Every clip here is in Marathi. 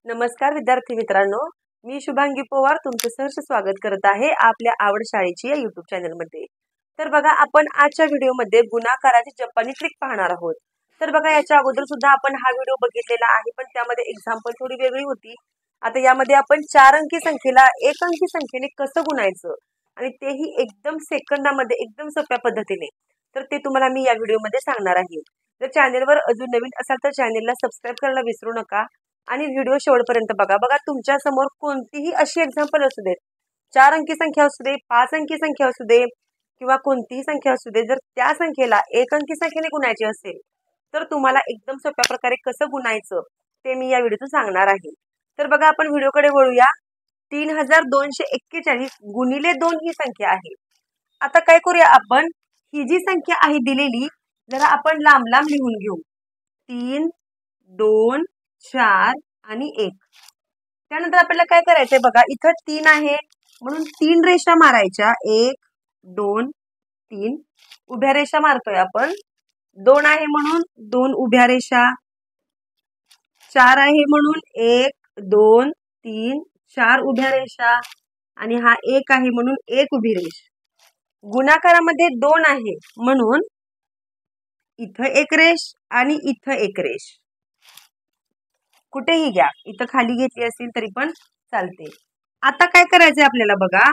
नमस्कार विद्यार्थी मित्रांनो, मी शुभांगी पवार तुमचं सहर्ष स्वागत करत आहे आपल्या आवड शाळेची या YouTube चॅनलमध्ये। तर बघा, आपण आजच्या व्हिडिओमध्ये गुणाकाराची जपानी ट्रिक पाहणार आहोत। तर बघा, याच्या अगोदर सुद्धा आपण हा व्हिडिओ बघितलेला आहे, पण त्यामध्ये एक्झाम्पल थोडी वेगळी होती। आता यामध्ये आपण 4 अंकी संख्येला 1 अंकी संख्येने कसं गुणायचं आणि तेही एकदम सेकंदामध्ये एकदम सोप्या पद्धतीने, तर ते तुम्हाला मी या व्हिडिओमध्ये सांगणार आहे। जर चॅनलवर अजून नवीन असाल तर चॅनलला सबस्क्राइब करायला विसरू नका आणि व्हिडिओ शेवटपर्यंत बघा। बघा, तुमच्या समोर कोणतीही अशी एक्झाम्पल असू देत, 4 अंकी संख्या असू दे, 5 अंकी संख्या असू दे किंवा कोणतीही संख्या असू दे, जर त्या संख्येला 1 अंकी संख्येने गुणायची असेल तर तुम्हाला एकदम सोप्या प्रकारे कसं गुणायचं ते मी या व्हिडिओतून सांगणार आहे। तर बघा, आपण व्हिडिओकडे वळूया। 3241 गुणिले 2 ही संख्या आहे। आता काय करूया, आपण ही जी संख्या आहे दिलेली, जरा आपण लांब लांब लिहून घेऊ। 3 2 4 आणि 1। त्यानंतर आपल्याला काय करायचंय, बघा इथं 3 आहे म्हणून 3 रेषा मारायच्या। 1 2 3 उभ्या रेषा मारतोय आपण। 2 आहे म्हणून 2 उभ्या रेषा। 4 आहे म्हणून 1 2 3 4 उभ्या रेषा आणि हा 1 आहे म्हणून 1 उभी रेष। गुणाकारामध्ये 2 आहे म्हणून इथं 1 रेष आणि इथं 1 रेष। कुठेही घ्या, इथं खाली घेतली असेल तरी पण चालते। आता काय करायचंय आपल्याला, बघा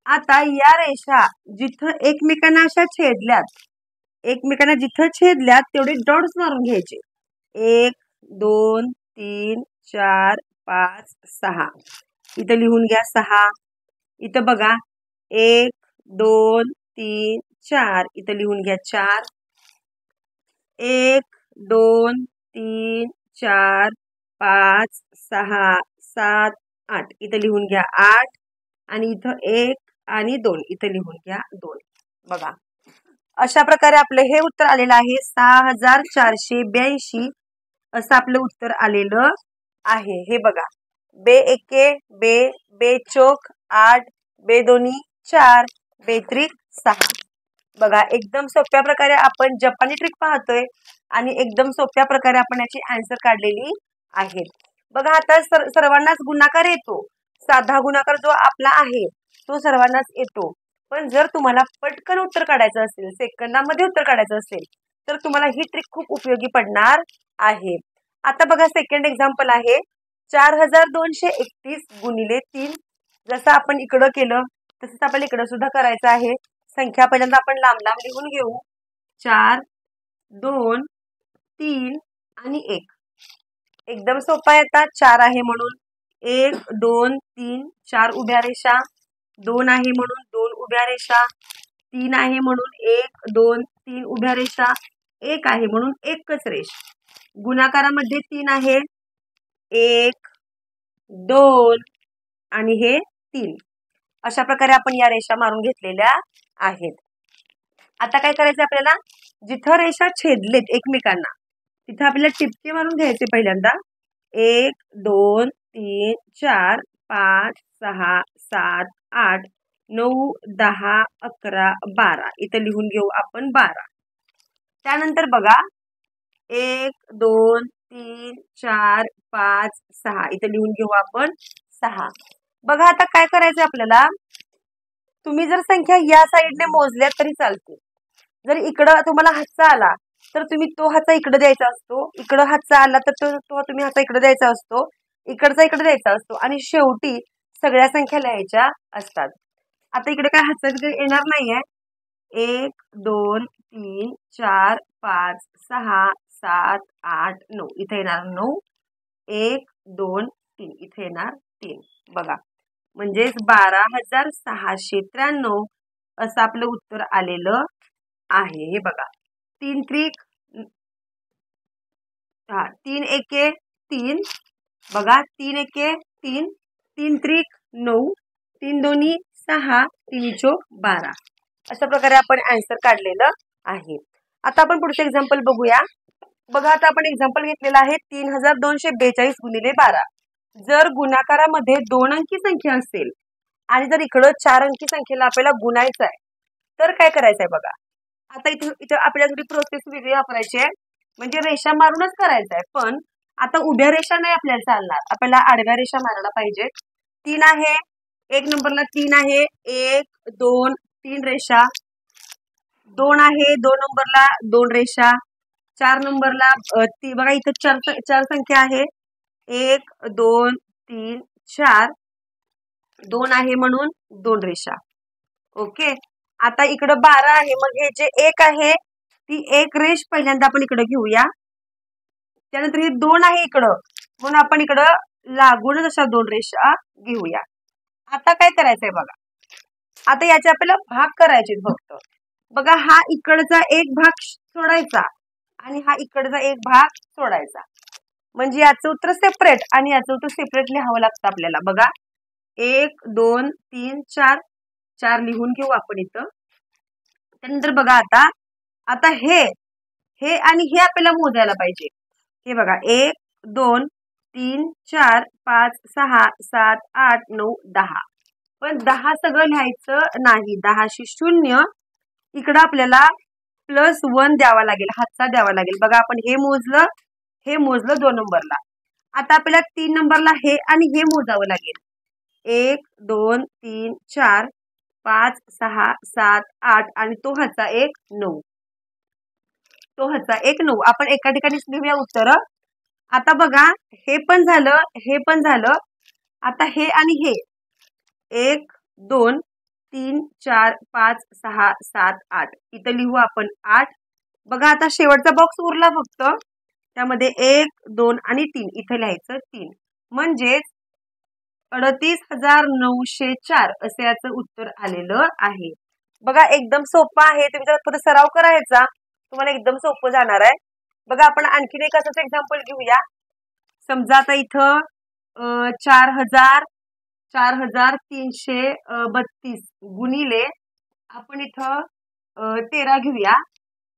आता या रेषा जिथं एकमेकांना अशा छेदल्यात, एकमेकांना जिथं छेदल्यात तेवढे डॉट्स मारून घ्यायचे। 1 2 3 4 5 6 इथं लिहून घ्या 6। इथं बघा 1 2 3 4 इथं लिहून घ्या 4। 1 2 3 4 5 6 7 8 इथं लिहून घ्या 8 आणि इथं 1 आणि 2 इथं लिहून घ्या 2। बघा, अशा प्रकारे आपलं हे उत्तर आलेलं आहे 6482 असं आपलं उत्तर आलेलं आहे। हे बघा, बे एके बे बे चोक 8 बे दोन्ही 4 बे त्रिक 6। बघा, एकदम सोप्या प्रकारे आपण जपानी ट्रिक पाहतोय आणि एकदम सोप्या प्रकारे आपण याची आन्सर काढलेली आहेत। बघा, आता सर्वांनाच गुणाकार येतो। साधा गुणाकार जो आपला आहे तो सर्वांनाच येतो, पण जर तुम्हाला पटकन उत्तर काढायचं असेल, सेकंदामध्ये उत्तर काढायचं असेल, तर तुम्हाला ही ट्रिक खूप उपयोगी पडणार आहे। आता बघा, सेकंड एक्झाम्पल आहे 4231 गुणिले 3। जसं आपण इकडं केलं तसंच आपल्याला इकडं सुद्धा करायचं आहे। संख्या पहिल्यांदा आपण लांब लांब लिहून घेऊ। 4 2 3 आणि 1। एकदम सोपा आहे। आता 4 आहे म्हणून 1 2 3 4 उभ्या रेषा। 2 आहे म्हणून 2 उभ्या रेषा। 3 आहे म्हणून 1 2 3 उभ्या रेषा। 1 आहे म्हणून एकच रेष। गुणाकारामध्ये 3 आहे, 1 2 आणि हे 3। अशा प्रकारे आपण या रेषा मारून घेतलेल्या आहेत। आता काय करायचं आपल्याला, जिथं रेषा छेदलेत एकमेकांना तिथं आपल्याला टिपके मारून घ्यायचे। पहिल्यांदा 1 2 3 4 5 6 7 8 9 10 11 12 इथं लिहून घेऊ आपण 12। त्यानंतर बघा 1 2 3 4 5 6 इथं लिहून घेऊ आपण 6। बघा, आता काय करायचं आपल्याला, तुम्ही जर संख्या या साईडने मोजल्या तरी चालते। जर इकडं तुम्हाला हातचा आला तर तुम्ही तो हातचा इकडे द्यायचा असतो, इकडं हातचा आला तर तो तुम्ही हातचा इकडे द्यायचा असतो, इकडचा इकडे द्यायचा असतो आणि शेवटी सगळ्या संख्या लिहायच्या असतात। आता इकडे काय हातचा येणार नाहीये। 1 2 3 4 5 6 7 8 9 इथे येणार 9। 1 2 3 इथे येणार 3। बघा, म्हणजेच 12693 असं आपलं उत्तर आलेलं आहे। हे बघा, 3 त्रिक 3 एके 3। बघा, 3 एके 3 3 त्रिक 9 3 दोन्ही 6 3 चोक 12 अशा प्रकारे आपण आन्सर काढलेलं आहे। आता आपण पुढचे एक्झाम्पल बघूया। बघा, आता आपण एक्झाम्पल घेतलेलं आहे 3242 गुणिले 12। जर गुणाकारामध्ये 2 अंकी संख्या असेल आणि जर इकडं 4 अंकी संख्येला आपल्याला गुणायचं आहे तर काय करायचं आहे, बघा आता इथं आपल्याला थोडी प्रोसेस वेगळी वापरायची आहे, म्हणजे रेषा मारूनच करायचं आहे, पण आता उभ्या रेषा नाही आपल्याला चालणार, आपल्याला आडव्या रेषा मारायला पाहिजे. 3 आहे, 1 नंबरला 3 आहे, 1 2 3 रेषा. 2 आहे, 2 नंबरला 2 रेषा. 4 नंबरला बघा इथं चार संख्या आहे, 1 2 3 4. 2 आहे म्हणून 2 रेषा. ओके. आता इकडं 12 आहे, मग हे जे 1 आहे ती 1 रेष पहिल्यांदा आपण इकडे घेऊया. त्यानंतर हे 2 आहे इकडं, म्हणून आपण इकडं लागूनच अशा 2 रेषा घेऊया. आता काय करायचंय बघा, आता याचे आपल्याला भाग करायचे फक्त. बघा हा इकडचा एक भाग सोडायचा आणि हा इकडचा एक भाग सोडायचा, म्हणजे याचं उत्तर सेपरेट आणि याचं उत्तर सेपरेट लिहावं लागतं आपल्याला. बघा 1 2 3 4 4 लिहून घेऊ आपण इथं. त्यानंतर बघा आता हे आणि हे आपल्याला मोजायला पाहिजे. हे बघा 1 2 3 4 5 6 7 8 9 10. पण 10 सगळं लिहायचं नाही, 10शी 0 इकडं आपल्याला +1 द्यावा लागेल, हातचा द्यावा लागेल. बघा आपण हे मोजलं 2 नंबरला. आता आपल्याला 3 नंबरला हे आणि हे मोजावं लागेल. 1 2 3 4 5 6 7 8 आणि तो हातचा 1 9. तो हातचा 1 9. आपण एका ठिकाणीच लिहूया उत्तर. आता बघा हे पण झालं, हे पण झालं. आता हे आणि हे 1 2 3 4 5 6 7 8 इथं लिहू आपण 8. बघा आता शेवटचा बॉक्स उरला फक्त, त्यामध्ये 1 2 आणि 3 इथं लिहायचं 3. म्हणजेच 38,904 असं याचं उत्तर आलेलं आहे. बघा एकदम सोपं आहे, तुम्ही जर पुढे सराव करायचा तुम्हाला एकदम सोपं जाणार आहे. बघा आपण आणखीन एक असंच एक्झाम्पल घेऊया. समजा आता इथं 4,332 गुणिले आपण इथं 13 घेऊया.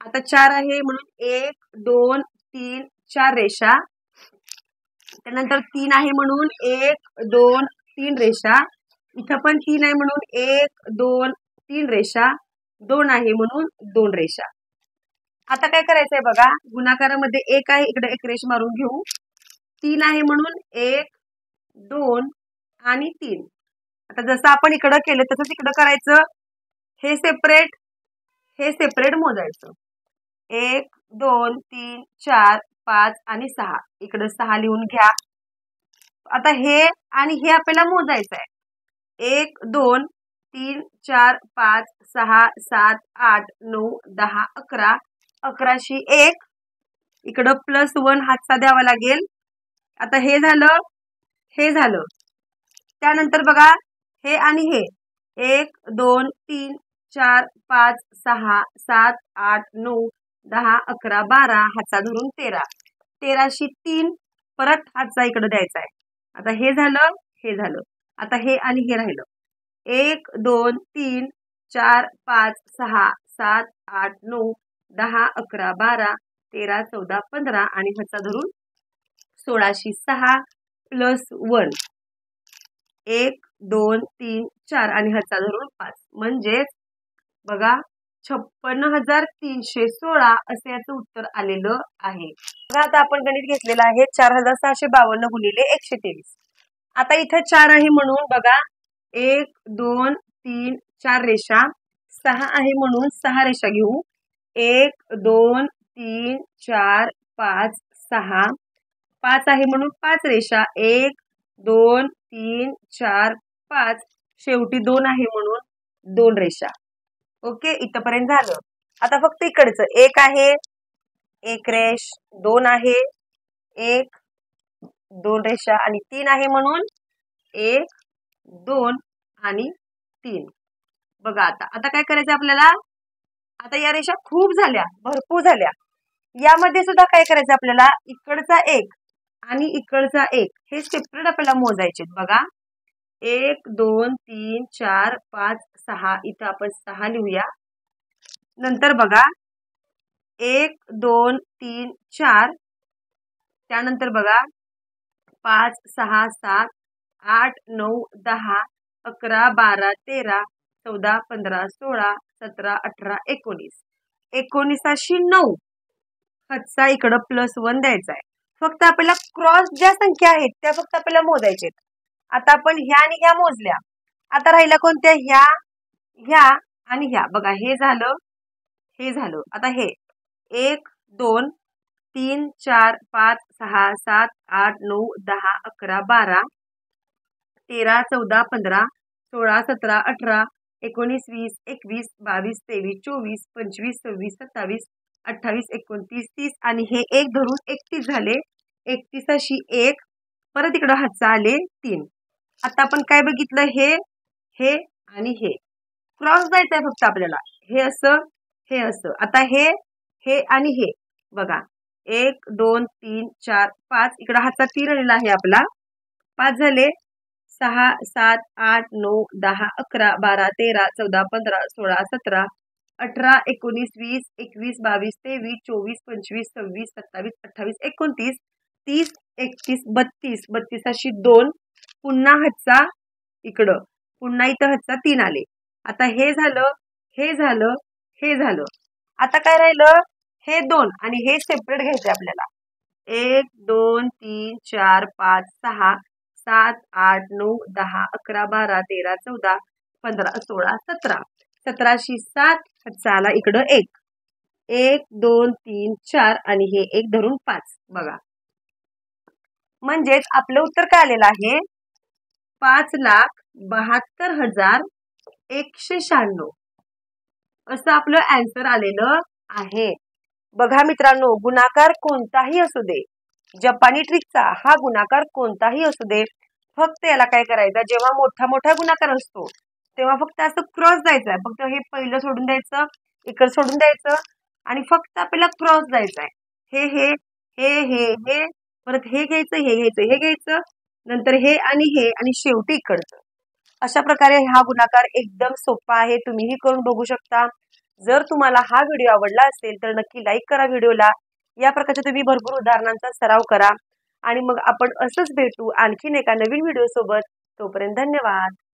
आता 4 आहे म्हणून 1 2 3 4 रेषा. त्यानंतर 3 आहे म्हणून 1 2 3 रेषा. इथं पण 3 आहे म्हणून 1 2 3 रेषा. 2 आहे म्हणून 2 रेषा. आता काय करायचंय बघा, गुणाकारामध्ये 1 आहे, इकडे 1 रेष मारून घेऊ. 3 आहे म्हणून 1 2 आणि 3. आता जसं आपण इकडं केलं तसंच इकडं करायचं. हे सेपरेट मोजायचं. 1 2 3 4 5 आणि 6 इकडं 6 लिहून घ्या. आता हे आणि हे आपल्याला मोजायचं आहे. 1 2 3 4 5 6 7 8 9 10 11. 11शी 1 इकडं +1 हातचा द्यावा लागेल. आता हे झालं, हे झालं. त्यानंतर बघा हे आणि हे 1 2 3 4 5 6 7 8 9 10 11 12 हातचा धरून 13. 13शी 3 परत हातचा इकडे द्यायचा आहे. आता हे झालं, हे झालं. आता हे आणि हे राहिलं. 1 2 3 4 5 6 7 8 9 10 11 12 13 14 15 आणि हातचा धरून 16शी 6 +1 1 2 3 4 आणि हातचा धरून 5. म्हणजेच बघा 56,316 असे याचं उत्तर आलेलं आहे. बघा आता आपण गणित घेतलेलं आहे 4,652 गुणिले 123. आता इथं 4 आहे म्हणून बघा 1 2 3 4 रेषा. 6 आहे म्हणून 6 रेषा घेऊ. 1 2 3 4 5 6. 5 आहे म्हणून 5 रेषा. 1 2 3 4 5. शेवटी 2 आहे म्हणून 2 रेषा. ओके, इथपर्यंत झालं. आता फक्त इकडचं 1 आहे, 1 रेष. 2 आहे, 1 2 रेषा आणि 3 आहे म्हणून 1 2 आणि 3. बघा आता काय करायचं आपल्याला. आता या रेषा खूप झाल्या, भरपूर झाल्या. यामध्ये सुद्धा काय करायचं आपल्याला, इकडचा 1 आणि इकडचा 1 हे सेपरेट आपल्याला मोजायचे. बघा 1 2 3 4 5 6 इथं आपण 6 लिहूया. नंतर बघा 1 2 3 4. त्यानंतर बघा 5 6 7 8 9 10 11 12 13 14 15 16 17 18 19. 19शी 9 हातचा इकडं +1 द्यायचा आहे. फक्त आपल्याला क्रॉस ज्या संख्या आहेत त्या फक्त आपल्याला मोजायच्या आहेत. आता आपण ह्या आणि ह्या मोजल्या. आता राहिला कोणत्या? ह्या आणि ह्या. बघा हे झालं, हे झालं. आता हे 1 2 3 4 5 6 7 8 9 10 11 12 13 14 15 16 17 18 19 20 21 22 23 24 25 26 27 28 29 30 आणि हे 1 धरून 31 झाले. 31 अशी 1 परत इकडं हातचा आले 3. आता आपण काय बघितलं? हे आणि हे क्रॉस जायचं आहे फक्त आपल्याला. हे असं, हे असं. आता हे आणि हे बघा 1 2 3 4 5 इकडं हातचा 3 आलेला आहे आपला. 5 झाले. 6 7 8 9 10 11 12 13 14 15 16 17 18 19 20 21 22 23 24 25 26 27 28 29 30 31 32 32 अशी 2 पुन्हा हातचा इकडं, पुन्हा इथं हातचा 3 आले. आता हे झालं, हे झालं, हे झालं. आता काय राहिलं? हे 2 आणि हे सेपरेट घ्यायचे आपल्याला. 1 2 3 4 5 6 7 8 9 10 11 12 13 14 15 16 17 17शी 7 हातचा आला इकडं 1 1 2 3 4 आणि हे 1 धरून 5. बघा म्हणजेच आपलं उत्तर काय आलेलं आहे? 5,72,196 असं आपलं आन्सर आलेलं आहे. बघा मित्रांनो, गुणाकार कोणताही असू दे, जपानी ट्रिकचा हा गुणाकार कोणताही असू दे, फक्त याला काय करायचं? जेव्हा मोठा मोठा गुणाकार असतो तेव्हा फक्त असं क्रॉस जायचं आहे. फक्त हे पहिलं सोडून द्यायचं, इकडं सोडून द्यायचं आणि फक्त आपल्याला क्रॉस जायचं आहे. हे हे हे हे हे परत हे घ्यायचं, हे घ्यायचं, हे घ्यायचं, नंतर हे आणि शेवटी इकडचं. अशा प्रकारे हा गुणाकार एकदम सोपा आहे. तुम्हीही करून बघू शकता. जर तुम्हाला हा व्हिडिओ आवडला असेल तर नक्की लाईक करा व्हिडिओला. या प्रकारचे तुम्ही भरपूर उदाहरणांचा सराव करा आणि मग आपण असंच भेटू आणखीन एका नवीन व्हिडिओ सोबत. तोपर्यंत धन्यवाद.